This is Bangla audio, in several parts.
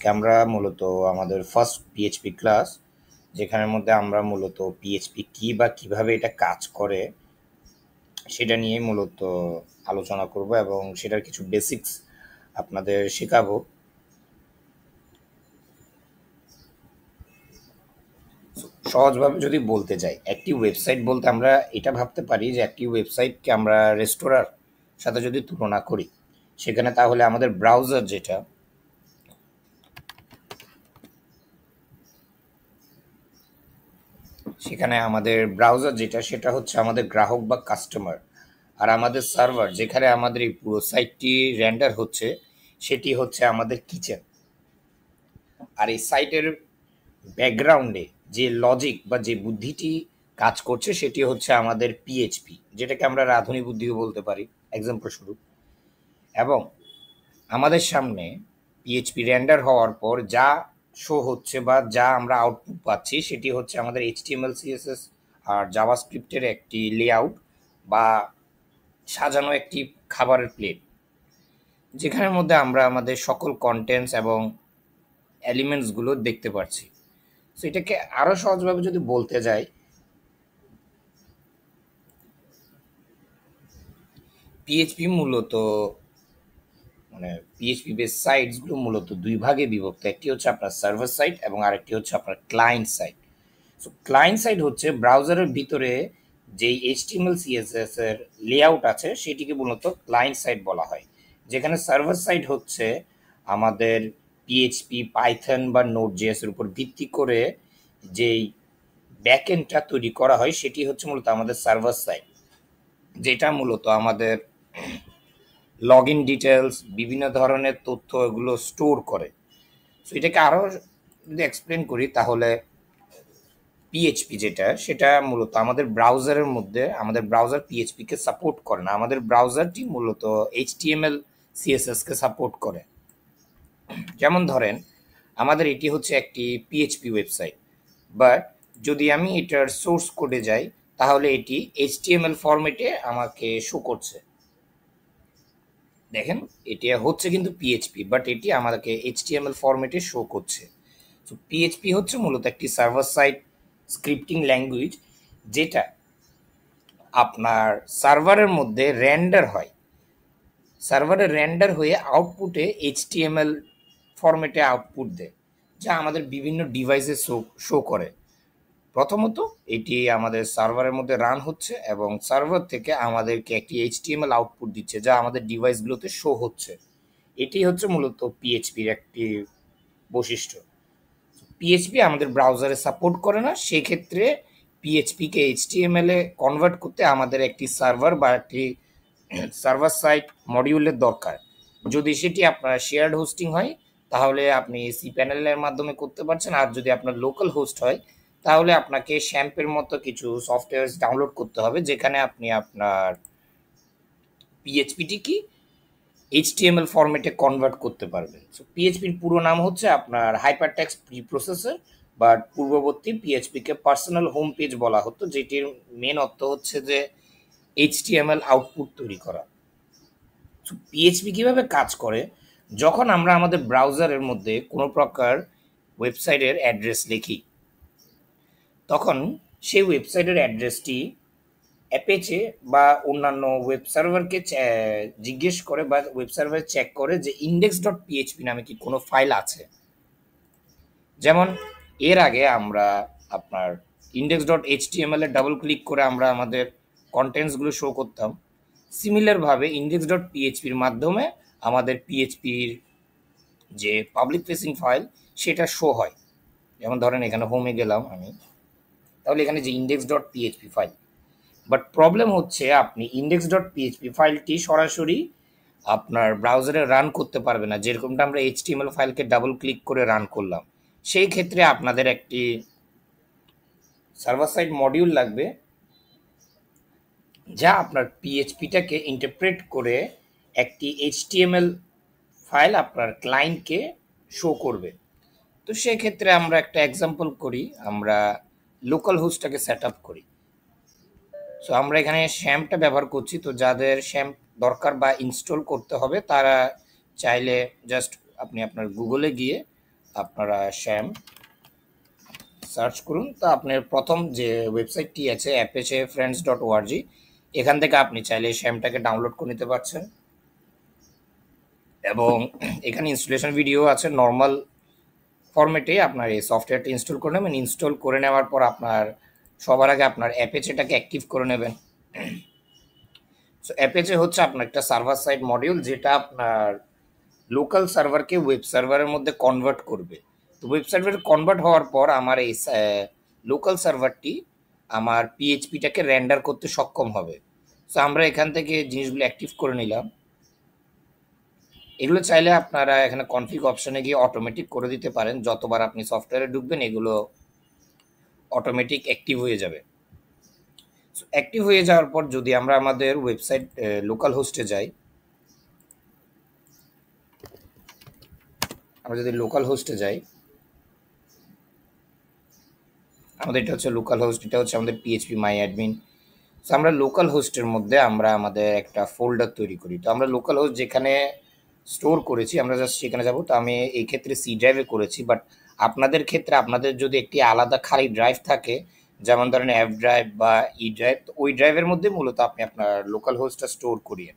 আমরা মূলত আমাদের ফার্স্ট পিএইচপি ক্লাস, যেখানের মধ্যে আমরা মূলত পিএইচপি কি বা কিভাবে এটা কাজ করে সেটা নিয়ে মূলত আলোচনা করব এবং সেটার কিছু বেসিক্স আপনাদের শেখাবো। সহজভাবে যদি বলতে যাই, একটি ওয়েবসাইট বলতে আমরা এটা ভাবতে পারি যে একটি ওয়েবসাইটকে আমরা রেস্তোরাঁর সাথে যদি তুলনা করি, সেখানে তাহলে আমাদের ব্রাউজার যেটা সেটা হচ্ছে আমাদের গ্রাহক বা কাস্টমার। আর আমাদের সার্ভার, যেখানে আমাদের এই পুরো সাইটটি রেন্ডার হচ্ছে, সেটি হচ্ছে আমাদের কিচেন। আর এই সাইটের ব্যাকগ্রাউন্ডে যে লজিক বা যে বুদ্ধিটি কাজ করছে সেটি হচ্ছে আমাদের পিএইচপি, যেটাকে আমরা রাঁধুনি বুদ্ধিও বলতে পারি এক্সাম্পল স্বরূপ। এবং আমাদের সামনে পিএইচপি রেন্ডার হওয়ার পর যা শো হচ্ছে বা যা আমরা আউটপুট পাচ্ছি সেটি হচ্ছে আমাদের এইচটিএমএল সিএসএস আর জাভাস্ক্রিপ্টের একটি লেআউট বা সাজানো একটি খাবারের প্লেট, যেখানের মধ্যে আমরা আমাদের সকল কন্টেন্টস এবং এলিমেন্টসগুলো দেখতে পাচ্ছি। সো এটাকে আরও সহজভাবে যদি বলতে যাই, পিএইচপি মূলত মানে পিএইচপি বেস সাইটসগুলো মূলত দুই ভাগে বিভক্ত। একটি হচ্ছে আপনার সার্ভার সাইট এবং আরেকটি হচ্ছে আপনার client site. So client site হচ্ছে ব্রাউজারের ভিতরে যেই এইচটিএমএল সিএসএস এর লেআউট আছে সেটিকে মূলত ক্লায়েন্ট সাইট বলা হয়। যেখানে সার্ভার সাইট হচ্ছে আমাদের পিএইচপি, পাইথন বা নোড জেএস এর উপর ভিত্তি করে যেই ব্যাকএন্ডটা তৈরি করা হয় সেটি হচ্ছে মূলত আমাদের সার্ভার সাইট, যেটা মূলত আমাদের লগ ইন ডিটেলস, বিভিন্ন ধরনের তথ্য এগুলো স্টোর করে। সো এটাকে আরও যদি এক্সপ্লেন করি তাহলে পিএইচপি যেটা, সেটা মূলত আমাদের ব্রাউজারের মধ্যে, আমাদের ব্রাউজার পিএইচপিকে সাপোর্ট করে না, আমাদের ব্রাউজারটি মূলত এইচটিএমএল সিএসএসকে সাপোর্ট করে। যেমন ধরেন আমাদের এটি হচ্ছে একটি পিএইচপি ওয়েবসাইট, বাট যদি আমি এটার সোর্স কোডে যাই তাহলে এটি এইচটিএমএল ফরম্যাটে আমাকে শো করছে। দেখেন, এটি হচ্ছে কিন্তু পিএইচপি, বাট এটি আমাদেরকে এইচটিএমএল ফরম্যাটে শো করছে। তো পিএইচপি হচ্ছে মূলত একটি সার্ভার সাইড স্ক্রিপ্টিং ল্যাঙ্গুয়েজ, যেটা আপনার সার্ভারের মধ্যে রেন্ডার হয়, সার্ভারে রেন্ডার হয়ে আউটপুটে এইচটিএমএল ফরম্যাটে আউটপুট দেয়, যা আমাদের বিভিন্ন ডিভাইসে শো করে। প্রথমত এটি আমাদের সার্ভারের মধ্যে রান হচ্ছে এবং সার্ভার থেকে আমাদেরকে একটি এইচটিএমএল আউটপুট দিচ্ছে, যা আমাদের ডিভাইসগুলোতে শো হচ্ছে। এটি হচ্ছে মূলত পিএইচপির একটি বৈশিষ্ট্য। পিএইচপি আমাদের ব্রাউজারে সাপোর্ট করে না, সেক্ষেত্রে পিএইচপিকে এইচটিএমএল এ কনভার্ট করতে আমাদের একটি সার্ভার বা একটি সার্ভার সাইড মডিউলের দরকার। যদি সেটি আপনার শেয়ার্ড হোস্টিং হয় তাহলে আপনি সি প্যানেলের মাধ্যমে করতে পারছেন, আর যদি আপনার লোকাল হোস্ট হয় তাহলে আপনাকে শ্যাম্পের মতো কিছু সফটওয়্যার ডাউনলোড করতে হবে, যেখানে আপনি আপনার পিএইচপিটি কি এইচটিএমএল ফরম্যাটে কনভার্ট করতে পারবেন। সো পিএইচপির পুরো নাম হচ্ছে আপনার হাইপারটেক্সট প্রি প্রসেসর, বাট পূর্ববর্তী পিএইচপিকে পার্সোনাল হোম পেজ বলা হতো, যেটির মেন অর্থ হচ্ছে যে এইচটিএমএল আউটপুট তৈরি করা। সো পিএইচপি কীভাবে কাজ করে, যখন আমরা আমাদের ব্রাউজারের মধ্যে কোনো প্রকার ওয়েবসাইটের অ্যাড্রেস লিখি, তখন সেই ওয়েবসাইটের অ্যাড্রেসটি অ্যাপেচে বা অন্যান্য ওয়েব সার্ভারকে জিজ্ঞেস করে বা ওয়েব সার্ভার চেক করে যে ইন্ডেক্স ডট পিএইচপি নামে কি কোনো ফাইল আছে। যেমন এর আগে আমরা আপনার ইন্ডেক্স ডট এইচটিএমএল এ ডাবল ক্লিক করে আমরা আমাদের কন্টেন্টসগুলো শো করতাম। সিমিলারভাবে ইন্ডেক্স ডট পিএইচপির মাধ্যমে আমাদের পিএইচপির যে পাবলিক ফেসিং ফাইল সেটা শো হয়। যেমন ধরেন এখানে হোমে গেলাম আমি, তাহলে এখানে যে index dot PHP file, but problem হচ্ছে আপনি ইন্ডেক্স ডট পিএইচপি ফাইলটি সরাসরি আপনার ব্রাউজারে রান করতে পারবে না, যেরকমটা আমরা এইচটিএমএল ফাইলকে ডাবল ক্লিক করে রান করলাম। সেই ক্ষেত্রে আপনাদের একটি সার্ভার সাইড মডিউল লাগবে, যা আপনার পিএইচপিটাকে ইন্টারপ্রেট করে একটি এইচটিএমএল ফাইল আপনার ক্লায়েন্টকে শো করবে। তো সেক্ষেত্রে আমরা একটা এক্সাম্পল করি, আমরা লোকাল হোস্টটাকে সেট আপ করি। সো আমরা এখানে শ্যাম্পটা ব্যবহার করছি। তো যাদের শ্যাম্প দরকার বা ইনস্টল করতে হবে তারা চাইলে জাস্ট আপনি আপনার গুগলে গিয়ে আপনারা শ্যাম সার্চ করুন, তো আপনার প্রথম যে ওয়েবসাইটটি আছে apachefriends.org, এখান থেকে আপনি চাইলে শ্যামটাকে ডাউনলোড করে নিতে পারছেন এবং এখানে ইনস্টলেশন ভিডিও আছে। নর্মাল ফরম্যাটে আপনার এই সফটওয়্যারটি ইনস্টল করে নেবেন। ইনস্টল করে নেওয়ার পর আপনার সবার আগে আপনার অ্যাপেচেটাকে অ্যাক্টিভ করে নেবেন। সো অ্যাপেচে হচ্ছে আপনার একটা সার্ভার সাইড মডিউল, যেটা আপনার লোকাল সার্ভারকে ওয়েব সার্ভারের মধ্যে কনভার্ট করবে। তো ওয়েব সার্ভারে কনভার্ট হওয়ার পর আমার এই লোকাল সার্ভারটি আমার পিএইচপিটাকে রেন্ডার করতে সক্ষম হবে। সো আমরা এখান থেকে জিনিসগুলো অ্যাক্টিভ করে নিলাম। এগুলো চাইলে আপনারা এখানে কনফিগ অপশনে গিয়ে অটোমেটিক করে দিতে পারেন। যতবার আপনি সফটওয়্যারে ঢুকবেন এগুলো অটোমেটিক অ্যাক্টিভ হয়ে যাবে। সো অ্যাক্টিভ হয়ে যাওয়ার পর যদি আমরা আমাদের ওয়েবসাইট লোকাল হোস্টে যাই, আমরা যদি লোকাল হোস্টে যাই, আমাদের এটা হচ্ছে লোকাল হোস্ট, এটা হচ্ছে আমাদের পিএইচপি মাই অ্যাডমিন। সো আমরা লোকাল হোস্টের মধ্যে আমরা আমাদের একটা ফোল্ডার তৈরি করি। তো আমরা লোকাল হোস্ট যেখানে স্টোর করেছি আমরা জাস্ট সেখানে যাব। তো আমি এই ক্ষেত্রে সি ড্রাইভে করেছি, বাট আপনাদের ক্ষেত্রে আপনাদের যদি একটি আলাদা খালি ড্রাইভ থাকে, যেমন ধরেন এফ ড্রাইভ বা ই ড্রাইভ, তো ওই ড্রাইভের মধ্যে মূলত আপনি আপনার লোকাল হোস্টটা স্টোর করিয়েন।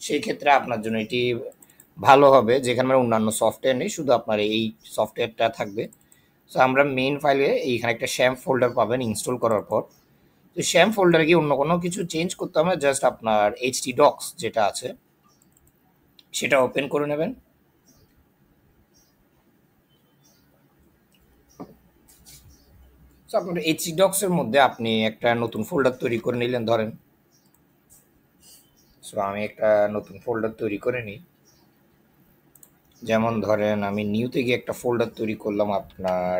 সেই ক্ষেত্রে আপনার জন্য এটি ভালো হবে, যেখানে অন্যান্য সফটওয়্যার নেই, শুধু আপনার এই সফটওয়্যারটা থাকবে। সো আমরা মেইন ফাইলে এইখানে একটা শ্যাম ফোল্ডার পাবেন ইনস্টল করার পর। তো শ্যাম ফোল্ডারে গিয়ে অন্য কোনো কিছু চেঞ্জ করতে হবে, জাস্ট আপনার এইচটি ডক্স যেটা আছে সেটা ওপেন করে নেবেন। সো আপনার এইচটি ডক্সের মধ্যে আপনি একটা নতুন ফোল্ডার তৈরি করে নিলেন ধরেন। সো আমি একটা নতুন ফোল্ডার তৈরি করে নিই। যেমন ধরেন আমি নিউতে গিয়ে একটা ফোল্ডার তৈরি করলাম আপনার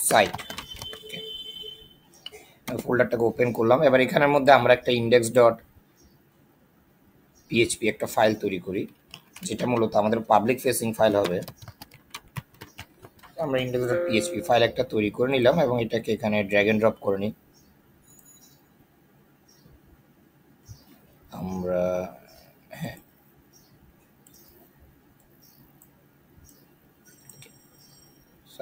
সাইট। ফোল্ডারটাকে ওপেন করলাম। এবার এখানের মধ্যে আমরা একটা ইন্ডেক্স ডট পিএইচপি একটা ফাইল তৈরি করি, যেটা মূলত আমাদের পাবলিক ফেসিং ফাইল হবে। আমরা ইন্ডেক্স ডট পিএইচপি ফাইল একটা তৈরি করে নিলাম এবং এটাকে এখানে ড্র্যাগ এন্ড ড্রপ করে নিই। আমরা হ্যাঁ,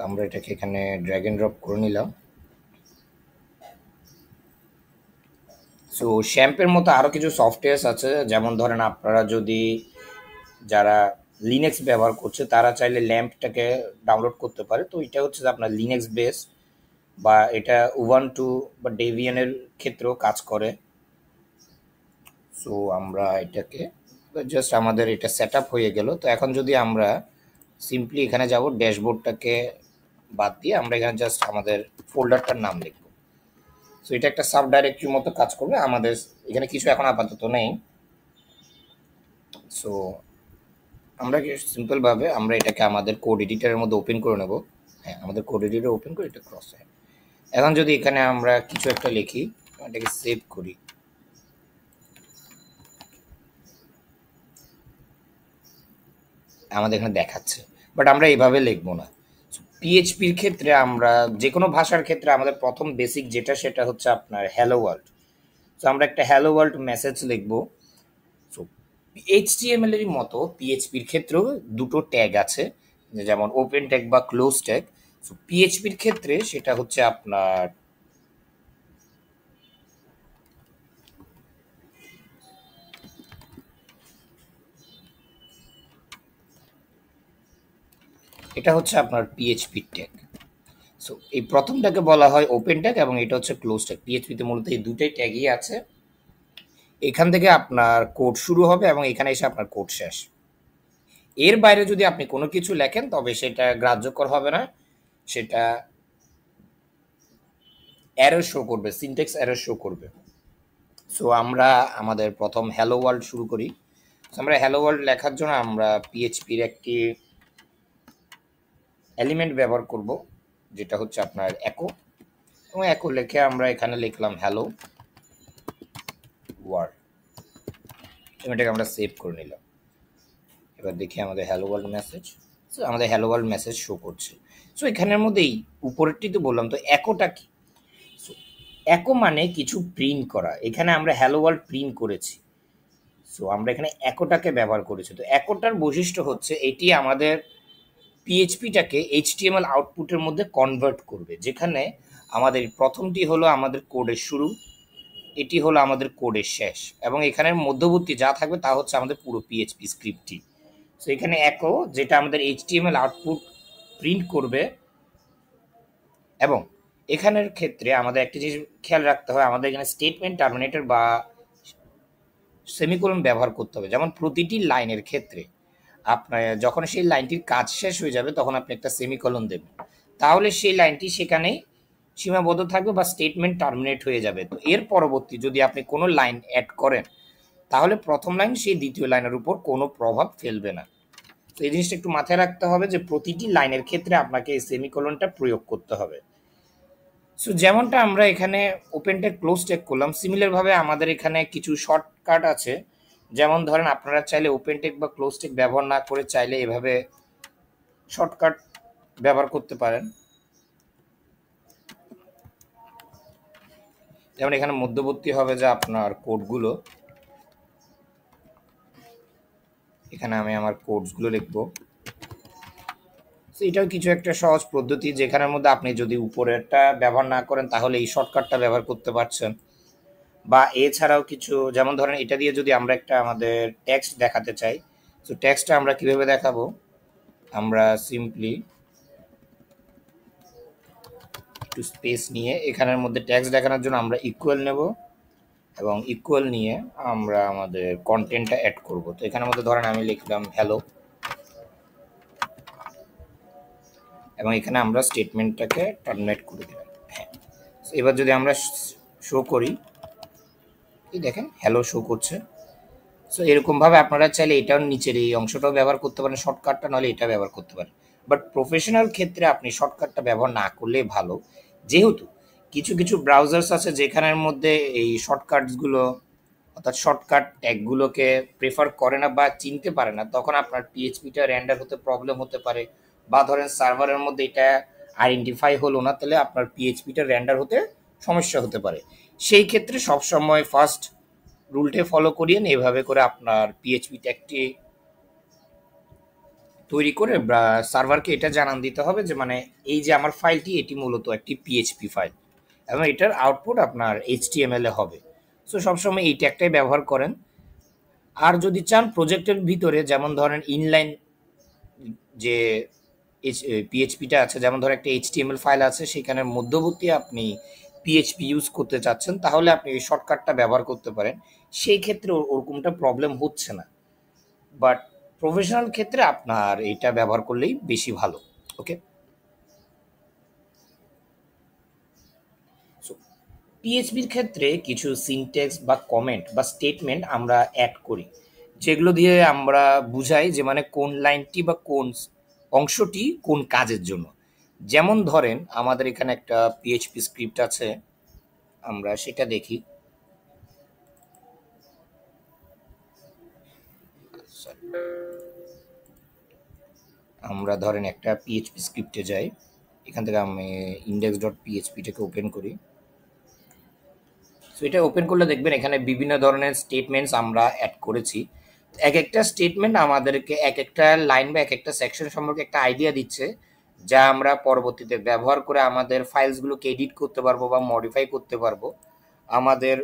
আমরা এটাকে এখানে ড্র্যাগ এন্ড ড্রপ করে নিলাম। সো শ্যাম্পের মতো আরও কিছু সফটওয়্যার আছে, যেমন ধরেন আপনারা যদি যারা লিনাক্স ব্যবহার করছে তারা চাইলে ল্যাম্পটাকে ডাউনলোড করতে পারে। তো এটা হচ্ছে আপনার লিনাক্স বেস, বা এটা উবান্টু বা ডেভিয়ানের ক্ষেত্রেও কাজ করে। সো আমরা এটাকে জাস্ট আমাদের এটা সেট আপ হয়ে গেল। তো এখন যদি আমরা সিম্পলি এখানে যাব, ড্যাশবোর্ডটাকে বাদ দিয়ে আমরা এখানে জাস্ট আমাদের ফোল্ডারটার নাম লিখব। সো এটা একটা সাব ডাইরেক্টরির মতো কাজ করবে। আমাদের এখানে কিছু এখন আপাতত নেই। সো আমরা সিম্পলভাবে আমরা এটাকে আমাদের কোড এডিটারের মধ্যে ওপেন করে নেব। হ্যাঁ, আমাদের কোড এডিটর ওপেন করে এটা ক্রস হয়। এখন যদি এখানে আমরা কিছু একটা লিখি, এটাকে সেভ করি, আমাদের এখানে দেখাচ্ছে, বাট আমরা এইভাবে লিখবো না। পিএইচপির ক্ষেত্রে আমরা যে কোনো ভাষার ক্ষেত্রে আমাদের প্রথম বেসিক যেটা সেটা হচ্ছে আপনার হ্যালো ওয়ার্ল্ড। তো আমরা একটা হ্যালো ওয়ার্ল্ড মেসেজ লিখবো। সো এইচটিএমএল এর মতো পিএইচপির ক্ষেত্রেও দুটো ট্যাগ আছে, যেমন ওপেন ট্যাগ বা ক্লোজ ট্যাগ। সো পিএইচপির ক্ষেত্রে সেটা হচ্ছে আপনার এটা হচ্ছে আপনার পিএইচপি ট্যাগ। সো এই প্রথমটাকে বলা হয় ওপেন ট্যাগ এবং এটা হচ্ছে ক্লোজ ট্যাগ। পিএইচপিতে মূলত এই দুটাই ট্যাগই আছে। এখান থেকে আপনার কোড শুরু হবে এবং এখানে এসে আপনার কোড শেষ। এর বাইরে যদি আপনি কোনো কিছু লেখেন তবে সেটা গ্রাহ্যকর হবে না, সেটা এরর শো করবে, সিনট্যাক্স এরর শো করবে। সো আমরা আমাদের প্রথম হ্যালো ওয়ার্ল্ড শুরু করি। আমরা হ্যালো ওয়ার্ল্ড লেখার জন্য আমরা পিএইচপির একটি এলিমেন্ট ব্যবহার করব, যেটা হচ্ছে আপনার একো। এবং একো লিখে আমরা এখানে লিখলাম হ্যালো ওয়ার্ল্ড, এটাকে আমরা সেভ করে নিলাম। এবার দেখি আমাদের হ্যালো ওয়ার্ল্ড মেসেজ। সো আমাদের হ্যালো ওয়ার্ল্ড মেসেজ শো করছে। সো এখানের মধ্যেই উপরেরটি তো বললাম, তো একোটা কি? সো একো মানে কিছু প্রিন্ট করা। এখানে আমরা হ্যালো ওয়ার্ল্ড প্রিন্ট করেছি। সো আমরা এখানে একোটাকে ব্যবহার করেছি। তো একোটার বৈশিষ্ট্য হচ্ছে এটি আমাদের পিএইচপিটাকে এইচটিএমএল আউটপুটের মধ্যে কনভার্ট করবে, যেখানে আমাদের প্রথমটি হলো আমাদের কোডের শুরু, এটি হলো আমাদের কোডের শেষ, এবং এখানের মধ্যবর্তী যা থাকবে তা হচ্ছে আমাদের পুরো পিএইচপি স্ক্রিপ্টটি। সো এখানে একো যেটা আমাদের এইচটিএমএল আউটপুট প্রিন্ট করবে, এবং এখানের ক্ষেত্রে আমাদের একটা জিনিস খেয়াল রাখতে হবে, আমাদের এখানে স্টেটমেন্ট টার্মিনেটর বা সেমিকোলন ব্যবহার করতে হবে। যেমন প্রতিটি লাইনের ক্ষেত্রে আপনার যখন সেই লাইনটির কাজ শেষ হয়ে যাবে তখন আপনি একটা সেমিকোলন দেবেন, তাহলে সেই লাইনটি সেখানেই সীমাবদ্ধ থাকবে বা স্টেটমেন্ট টার্মিনেট হয়ে যাবে। তো এর পরবর্তী যদি আপনি কোনো লাইন অ্যাড করেন তাহলে প্রথম লাইন সেই দ্বিতীয় লাইনের উপর কোনো প্রভাব ফেলবে না। তো এই জিনিসটা একটু মাথায় রাখতে হবে যে প্রতিটি লাইনের ক্ষেত্রে আপনাকে এই সেমিকোলনটা প্রয়োগ করতে হবে। সো যেমনটা আমরা এখানে ওপেন টেক ক্লোজ টেক করলাম, সিমিলারভাবে আমাদের এখানে কিছু শর্টকাট আছে। যেমন ধরেন আপনারা চাইলে ওপেন টেক বা ক্লোজ টেক ব্যবহার না করে চাইলে এভাবে শর্টকাট ব্যবহার করতে পারেন। যেমন এখানে মধ্যবর্তী হবে যে আপনার কোডগুলো, এখানে আমি আমার কোডসগুলো লিখবো। এটাও কিছু একটা সহজ পদ্ধতি, যেখানের মধ্যে আপনি যদি উপরেরটা ব্যবহার না করেন তাহলে এই শর্টকাটটা ব্যবহার করতে পারছেন। বা এছাড়াও কিছু, যেমন ধরেন এটা দিয়ে যদি আমরা একটা আমাদের টেক্সট দেখাতে চাই, তো টেক্সটটা আমরা কিভাবে দেখাবো, আমরা সিম্পলি একটু স্পেস নিয়ে এখানের মধ্যে টেক্সট দেখানোর জন্য আমরা ইকুয়াল নেব, এবং ইকুয়াল নিয়ে আমরা আমাদের কন্টেন্টটা অ্যাড করব। তো এখানের মধ্যে ধরেন আমি লিখলাম হ্যালো, এবং এখানে আমরা স্টেটমেন্টটাকে টার্মিনেট করে দিলাম। হ্যাঁ, এবার যদি আমরা শো করি, এই দেখেন হ্যালো শো করছে। সো এরকমভাবে আপনারা চাইলে এটাও নিচের এই অংশটাও ব্যবহার করতে পারেন শর্টকাটটা, নাহলে এটা ব্যবহার করতে পারেন। বাট প্রফেশনাল ক্ষেত্রে আপনি শর্টকাটটা ব্যবহার না করলে ভালো, যেহেতু কিছু কিছু ব্রাউজার্স আছে যেখানের মধ্যে এই শর্টকাটসগুলো অর্থাৎ শর্টকাট ট্যাগগুলোকে প্রেফার করে না বা চিনতে পারে না, তখন আপনার পিএইচপিটা রেন্ডার হতে প্রবলেম হতে পারে। বা ধরেন সার্ভারের মধ্যে এটা আইডেন্টিফাই হলো না, তাহলে আপনার পিএইচপিটা রেন্ডার হতে সমস্যা হতে পারে। সেই ক্ষেত্রে সবসময় ফার্স্ট রুলটা ফলো করিয়েন, এভাবে করে আপনার পিএইচপি ট্যাগটি তৈরি করে সার্ভারকে এটা জানান দিতে হবে যে মানে এই যে আমার ফাইলটি এটি মূলত একটি পিএইচপি ফাইল, এবং এটার আউটপুট আপনার এইচটিএমএল এ হবে। সো সবসময় এই ট্যাগটাই ব্যবহার করেন। আর যদি চান প্রজেক্টের ভিতরে, যেমন ধরেন ইনলাইন যে পিএইচপিটা আছে, যেমন ধরেন একটা এইচটিএমএল ফাইল আছে সেখানের মধ্যবর্তী আপনি পিএইচপি ইউজ করতে চাচ্ছেন, তাহলে আপনি এই শর্টকাটটা ব্যবহার করতে পারেন। সেই ক্ষেত্রে ওরকমটা প্রবলেম হচ্ছে না। বাট প্রফেশনাল ক্ষেত্রে আপনার এইটা ব্যবহার করলেই বেশি ভালো। ওকে, সো পিএইচপির ক্ষেত্রে কিছু সিনট্যাক্স বা কমেন্ট বা স্টেটমেন্ট আমরা অ্যাড করি, যেগুলো দিয়ে আমরা বুঝাই যে মানে কোন লাইনটি বা কোন অংশটি কোন কাজের জন্য। যেমন ধরেন আমাদের এখানে একটা পিএইচপি স্ক্রিপ্ট আছে, আমরা সেটা দেখি। আমরা ধরেন একটা পিএইচপি স্ক্রিপ্টে যাই, এখান থেকে আমি ইন্ডেক্স ডট পিএইচপিটাকে ওপেন করি। সো এটা ওপেন করলে দেখবেন এখানে বিভিন্ন ধরনের স্টেটমেন্টস আমরা অ্যাড করেছি। এক একটা স্টেটমেন্ট আমাদেরকে এক একটা লাইন বা এক একটা সেকশন সম্পর্কে একটা আইডিয়া দিচ্ছে, যা আমরা পরবর্তীতে ব্যবহার করে আমাদের ফাইলসগুলোকে এডিট করতে পারবো বা মডিফাই করতে পারবো। আমাদের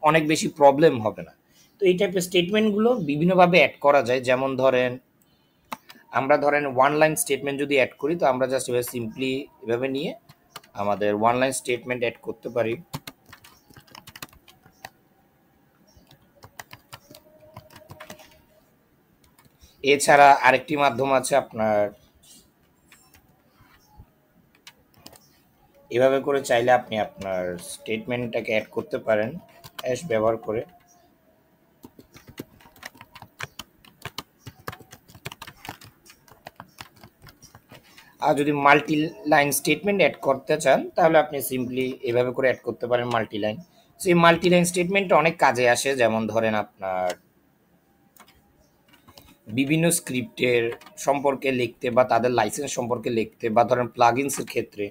অনেক বেশি প্রবলেম হবে না। তো এই টাইপের স্টেটমেন্টগুলো বিভিন্নভাবে অ্যাড করা যায়। যেমন ধরেন আমরা ধরেন ওয়ান লাইন স্টেটমেন্ট যদি অ্যাড করি, তো আমরা জাস্ট এভাবে সিম্পলি এভাবে নিয়ে আমাদের ওয়ান লাইন স্টেটমেন্ট অ্যাড করতে পারি। এছাড়া আরেকটি মাধ্যম আছে, আপনার এভাবে করে চাইলে আপনি আপনার স্টেটমেন্টটাকে অ্যাড করতে পারেন হ্যাশ ব্যবহার করে। আর যদি মাল্টি লাইন স্টেটমেন্ট অ্যাড করতে চান তাহলে আপনি সিম্পলি এভাবে করে অ্যাড করতে পারেন মাল্টি লাইন। সেই মাল্টি লাইন স্টেটমেন্টটা অনেক কাজে আসে। যেমন ধরেন আপনার বিভিন্ন স্ক্রিপ্টের সম্পর্কে লিখতে বা তাদের লাইসেন্স সম্পর্কে লিখতে, বা ধরেন প্লাগইনসের ক্ষেত্রে।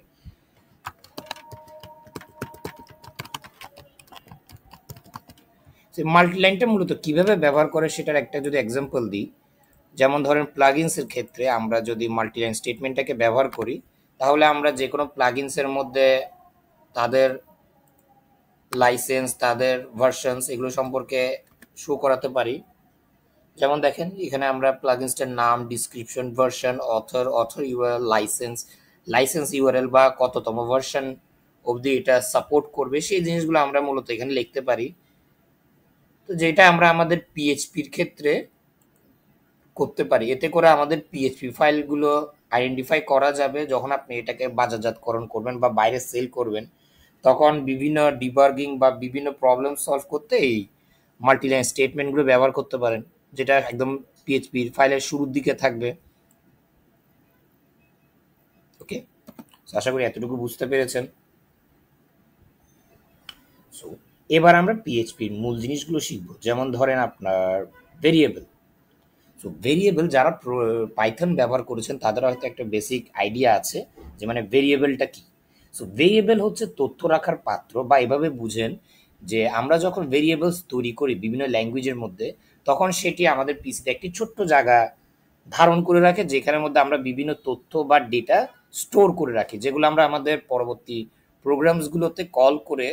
সেই মাল্টি লাইনটা মূলত কিভাবে ব্যবহার করে সেটার একটা যদি এক্সাম্পল দিই, যেমন ধরেন প্লাগইনসের ক্ষেত্রে আমরা যদি মাল্টিলাইন স্টেটমেন্টটাকে ব্যবহার করি, তাহলে আমরা যে কোনো প্লাগইনসের মধ্যে তাদের লাইসেন্স, তাদের ভার্সনস এগুলো সম্পর্কে শো করাতে পারি। যেমন দেখেন এখানে আমরা প্লাগইনসটার নাম, description, version, author URL, licence URL বা কততম ভার্সন অবধি এটা সাপোর্ট করবে সেই জিনিসগুলো আমরা মূলত এখানে লিখতে পারি। তো যেটা আমরা আমাদের পিএইচপির ক্ষেত্রে করতে পারি, এতে করে আমাদের পিএইচপি ফাইলগুলো আইডেন্টিফাই করা যাবে। যখন আপনি এটাকে বাজারজাতকরণ করবেন বা বাইরে সেল করবেন, তখন বিভিন্ন ডিবার্গিং বা বিভিন্ন প্রবলেম সলভ করতে এই মাল্টিলাইন স্টেটমেন্টগুলো ব্যবহার করতে পারেন, যেটা একদম পিএইচপির ফাইলের শুরুর দিকে থাকবে। ওকে, আশা করি এতটুকু বুঝতে পেরেছেন। সো এবার আমরা পিএইচপির মূল জিনিসগুলো শিখব। যেমন ধরেন আপনার ভেরিয়েবল। সো ভেরিয়েবল যারা পাইথন ব্যবহার করেছেন তাদের হয়তো একটা বেসিক আইডিয়া আছে যে মানে ভেরিয়েবলটা কি। সো ভেরিয়েবল হচ্ছে তথ্য রাখার পাত্র, বা এভাবে বুঝেন যে আমরা যখন ভেরিয়েবলস তৈরি করি বিভিন্ন ল্যাঙ্গুয়েজের মধ্যে, তখন সেটি আমাদের পিসিতে একটি ছোট্ট জায়গা ধারণ করে রাখে, যেখানের মধ্যে আমরা বিভিন্ন তথ্য বা ডেটা স্টোর করে রাখি, যেগুলো আমরা আমাদের পরবর্তী প্রোগ্রামসগুলোতে কল করে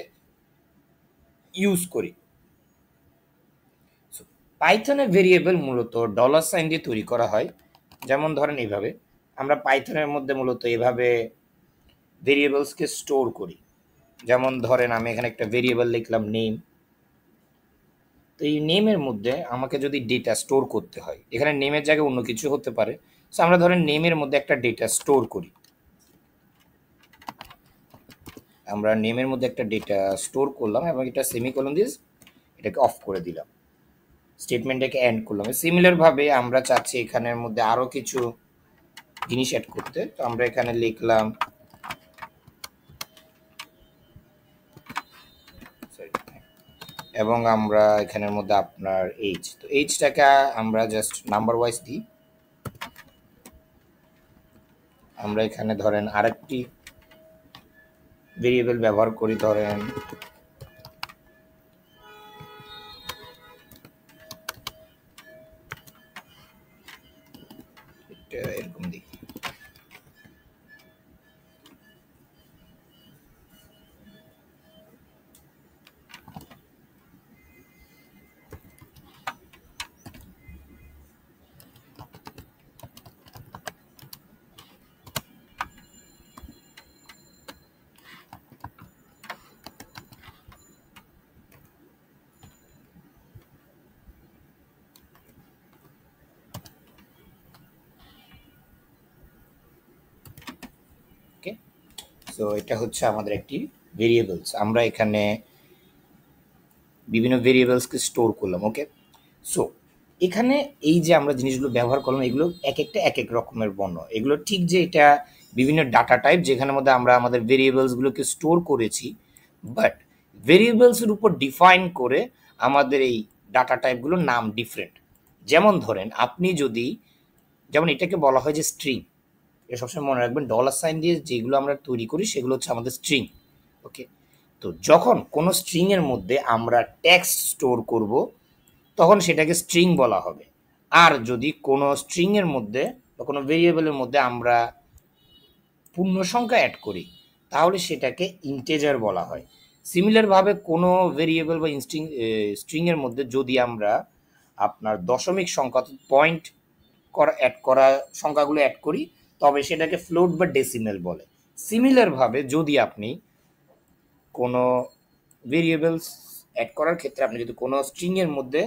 ইউজ করি। পাইথনের ভেরিয়েবল মূলত ডলার সাইন দিয়ে তৈরি করা হয়। যেমন ধরেন এইভাবে আমরা পাইথনের মধ্যে মূলত এভাবে ভেরিয়েবলসকে স্টোর করি। যেমন ধরেন আমি এখানে একটা ভেরিয়েবল লিখলাম নেম। তো এই নেমের মধ্যে আমাকে যদি ডেটা স্টোর করতে হয়, এখানে নেমের জায়গায় অন্য কিছু হতে পারে। সো আমরা ধরেন নেমের মধ্যে একটা ডেটা স্টোর করি। আমরা নেমের মধ্যে একটা ডেটা স্টোর করলাম এবং এটা সেমিকোলন দিয়ে এটাকে অফ করে দিলাম, স্টেটমেন্টটাকে এন্ড করলাম। সিমিলার ভাবে আমরা চাচ্ছি এখানের মধ্যে আরো কিছু জিনিস অ্যাড করতে, তো আমরা এখানে লিখলাম এবং আমরা এখানের মধ্যে আপনার এইজ, তো এইজটাকে আমরা জাস্ট নাম্বার ওয়াইজ দিই। আমরা এখানে ধরেন আরেকটি ভেরিয়েবল ব্যবহার করি, ধরেন এরকম দিই। ওকে, সো এটা হচ্ছে আমাদের একটি ভেরিয়েবলস। আমরা এখানে বিভিন্ন ভেরিয়েবলসকে স্টোর করলাম। ওকে, সো এখানে এই যে আমরা জিনিসগুলো ব্যবহার করলাম, এগুলো এক একটা এক এক রকমের বর্ণ। এগুলো ঠিক যে এটা বিভিন্ন ডাটা টাইপ যেখানের মধ্যে আমরা আমাদের ভেরিয়েবলসগুলোকে স্টোর করেছি, বাট ভেরিয়েবলসের উপর ডিফাইন করে আমাদের এই ডাটা টাইপগুলোর নাম ডিফারেন্ট। যেমন ধরেন আপনি যদি, যেমন এটাকে বলা হয় যে স্ট্রিং, এটা সবসময় মনে রাখবেন, ডলার সাইন দিয়ে যেগুলো আমরা তৈরি করি সেগুলো হচ্ছে আমাদের স্ট্রিং। ওকে, তো যখন কোনো স্ট্রিংয়ের মধ্যে আমরা টেক্সট স্টোর করব, তখন সেটাকে স্ট্রিং বলা হবে। আর যদি কোনো স্ট্রিংয়ের মধ্যে বা কোনো ভেরিয়েবলের মধ্যে আমরা পূর্ণ সংখ্যা অ্যাড করি, তাহলে সেটাকে ইন্টেজার বলা হয়। সিমিলারভাবে কোনো ভেরিয়েবল বা স্ট্রিংয়ের মধ্যে যদি আমরা আপনার দশমিক সংখ্যা পয়েন্ট অ্যাড করা সংখ্যাগুলো অ্যাড করি, তবে সেটাকে ফ্লোট বা ডেসিমেল বলে। সিমিলারভাবে যদি আপনি কোনো ভেরিয়েবলস অ্যাড করার ক্ষেত্রে আপনি যদি কোনো স্ট্রিংয়ের মধ্যে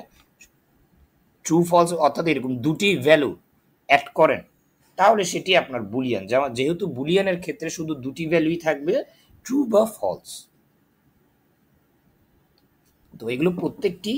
ট্রু ফলস অর্থাৎ এরকম দুটি ভ্যালু অ্যাড করেন, তাহলে সেটি আপনার বুলিয়ান। যেহেতু বুলিয়ানের ক্ষেত্রে শুধু দুটি ভ্যালুই থাকবে, ট্রু বা ফলস। তো এগুলো প্রত্যেকটি